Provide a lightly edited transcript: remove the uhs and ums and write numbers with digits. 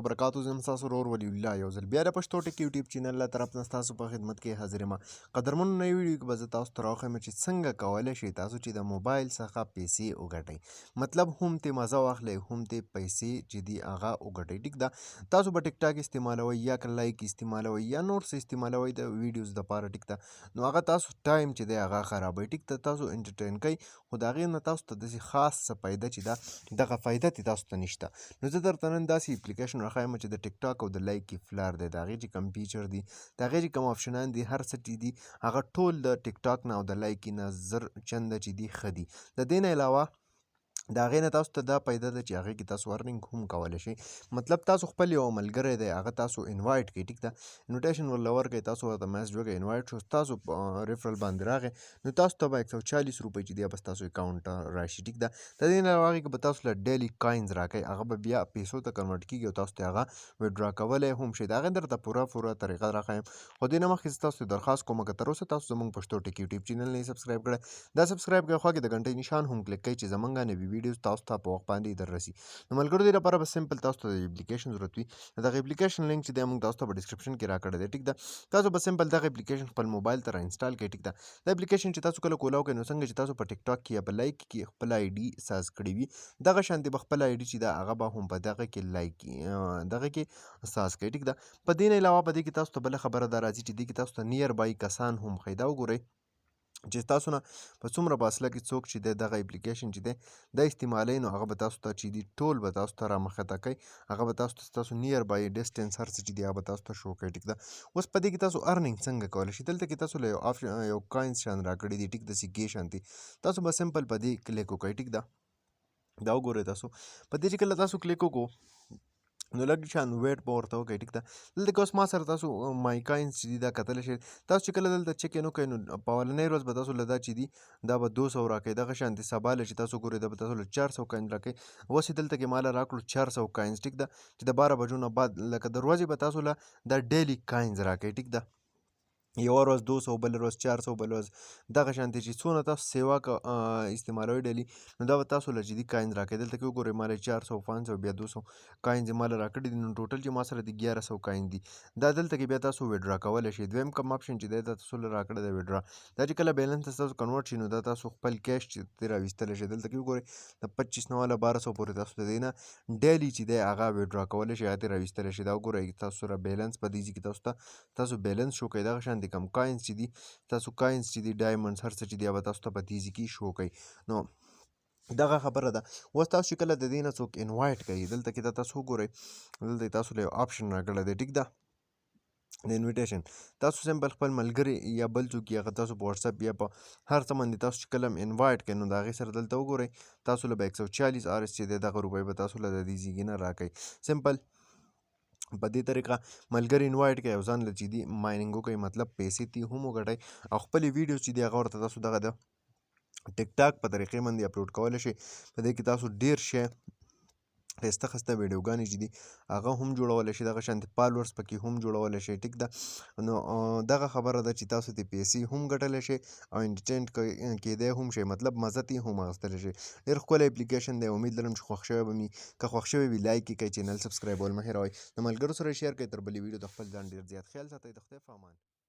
وبرکاتو. زه یم ستاسو ورور ولی الله یو ځل بیا د پښتو ټک یوټیوب چینل له طرف نه ستاسو په خدمت کې حاضر یم. قدرمنو نوی ویډیو کې به زه تاسو ته راوښیم چې څنګه کولی شئ تاسو چې د موبایل څخه پیسې وګټئ. مطلب هم ترې مزه واخلئ هم ترې پیسې چې دي هغه وګټئ. ټیک ده، تاسو به ټیک ټاک استعمالوئ یا که لایک استعمالوئ یا نور څه استعمالوئ د ویډیوز دپاره. ټیک ده، نو هغه تاسو ټایم چې دی هغه خرابوئ. ټیک ده، تاسو انټرټین کوئ خو د هغې نه تاسو ته داسې خاص څه فایده چې ده دغه فایده ترې تاسو ته نشته. نو زه درته نن داسې اپلیکیشن راښیم چې د ټیک ټاک او د لایک کې فلار دی، د هغې چې کوم فیچر دي، د هغې چې کوم آپشنان دي، هر څه چې دي هغه ټول د ټیک ټاک نه او د لایک نه زر چنده چې دي ښه دي. د دې نه علاوه د هغې نه تاسو ته دا پیدا ده چې هغې کې تاسو ارننګ هم کولی شئ. مطلب تاسو خپل یو ملګری دی هغه تاسو انوایټ کړئ. ټیک ده، انویټیشن ورله ورکړئ، تاسو ورته میسج وکړئ، انوایټ شو، تاسو ریفرل باندې راغی نو تاسو ته به 140 روپۍ چې دی بس تاسو اکاونټ ته راشي. ټیک ده، د دې نه علاوه هغې کې به تاسو له ډیلي کاینز راکوي، هغه به بیا پیسو ته کنورټ کېږي او تاسو ته هغه وډرا کولی هم شئ. د هغې درته پوره طریقه راښیم، خو دې نه مخکې زه تاسو ته درخواست کوم که تر اوسه تاسو زموږ پښتو ټک یوټیوب چینل نه یې سبسکرایب کړی، دا سبسکرایب کړئ، خوا کې د غنټۍ نشان هم کلیک کړئ چې زموږ نوي ویډیوز تاسو ته په وخت باندې در رسي. نو ملګرو دې لپاره به سمپل تاسو ته د اپلیکیشن ضرورت وي. د دغه اپلیکیشن لینک چې دی موږ تاسو ته په ډسکرپشن کې راکړی دی. ټیک ده، تاسو به سمپل دغه اپلیکیشن خپل موبایل ته را انسټال کړئ. ټیک ده، دا اپلیکیشن چې تاسو کله کولاو کوئ نو څنګه چې تاسو په ټیک ټاک کې یا په لایک کې خپل آی ډي ساز کړی وي دغه شانتې به خپل آی ډي چې ده هغه به هم په دغه کې لایک دغه کې ساز کړئ. ټیک ده، په دې نه علاوه په دې کې تاسو ته بله خبره دا راځي چې دې کې تاسو ته نیر بای کسان هم ښایي. دا وګورئ چې تاسو نه په څومره فاصله کې څوک چې دی دغه اپلیکیشن چې دی دا استعمالوي نو هغه به تاسو ته چې دي ټول به تاسو ته رامخته کوي، هغه به تاسو نیر بای ډسټنس هر څه چې دی هغه به تاسو ته شو کوي. ټیک ده، اوس په دې کې تاسو ارننګ څنګه کولی شئ، دلته کې تاسو له یو کاینز شان راکړي دي. ټیک ده، سکې شانتې تاسو به سمپل په دې کلیک وکړئ. ټیک ده، دا وګورئ تاسو په دې چې کله تاسو کلیک وکړو نو لږ شان ویټ به ورته وکړئ. ټیک ده، دلته کې اوس ما سره تاسو مای کاینز چې دي دا کتلی شئ. تاسو چې کله دلته چیک ان وکړئ نو په اولنۍ ورځ به تاسو له دا چې دي دا به 200 راکوي، دغه شانتې سبا له چې تاسو ګورئ دا به تاسو له 400 کاینز راکوي. اوس یې دلته کې ما له راکړو 400 کاینز. ټیک ده، چې د 12 بجو نه بعد لکه د ورځې به تاسو له دا ډیلي کاینز راکوي. ټیک ده، یوه ورځ 200 بله ورځ 400 بله ورځ دغه شانتې چې څونه تاسو سیوا استعمالوئ ډیلي نو دا به تاسو له چې دي کاینز راکوي. دلته کې وګورئ ما له 400 500 بیا 200 کاینز یې ما له راکړي دي، نو ټوټل چې ما سره د 1100 کاینز دي. دا دلته کې بیا تاسو وډرا کولی شئ. دویم کوم آپشن چې دی دا تاسو له راکړی دی وډرا، دا چې کله بیلنس تاسو کنورټ شي نو دا تاسو خپل کیش چې ترې راویستلی شئ. دلته کې وګورئ د 25 نه والا 1200 پورې تاسو د دې نه ډیلي چې دی هغه وډرا کولی شئ، هغه ترې راویستلی شئ. دا وګورئ تاسو سره بیلنس په دې ځای کې تاسو بیلنس شو کوي. دغه شانتې کوم کاینز چې دي تاسو کاینز چې دي ډایمنډز هر څه چې دی هغه تاسو ته په تیزي کې شو کوي. نو دغه خبره ده. اوس تاسو چې کله د دې نه څوک انوایټ کوي دلته کې دا تاسو وګورئ، دلته تاسو له یو آپشن راکړی دی. ټیک ده، د انویټیشن تاسو سمپل خپل ملګري یا بل څوک هغه تاسو په واتساپ یا په هر څه باندې تاسو چې کله انوایټ کوئ نو د هغې سره دلته وګورئ تاسو له به 140 آرس چې دی دغه روپۍ به تاسو له د دې ځایګې نه راکوي. سمپل په دې طریقه ملګري انوایټ کړئ او ځان له چې دي مایننګ وکړئ، مطلب پیسې ترې هم وګټئ او خپلې ویډیوز چې دي هغه ورته تاسو دغه د ټیک ټاک په طریقې باندې اپلوډ کولی شئ. په دې کې تاسو ډېر شی ښایسته ښایسته ویډیوګانې چې دي هغه هم جوړولی شئ، دغه شانتې فالوورز پکې هم جوړولی شئ. ټیک ده، نو دغه خبره ده چې تاسو ترې پیسې هم ګټلی شئ او انټرټین کېدی هم شئ، مطلب مزه ترې هم اخیستلی شئ. ډېر ښکلی اپلیکیشن دی، امید لرم چې خوښ شوی به مي. که خوښ شوی وي لایک یې کړئ، چینل سبسکرایبول مه هېروئ، د ملګرو سره یې شیر کړئ. تر بلې ویډیو د خپل ځان ډېر زیات خیال ساتئ. د خدای په امان.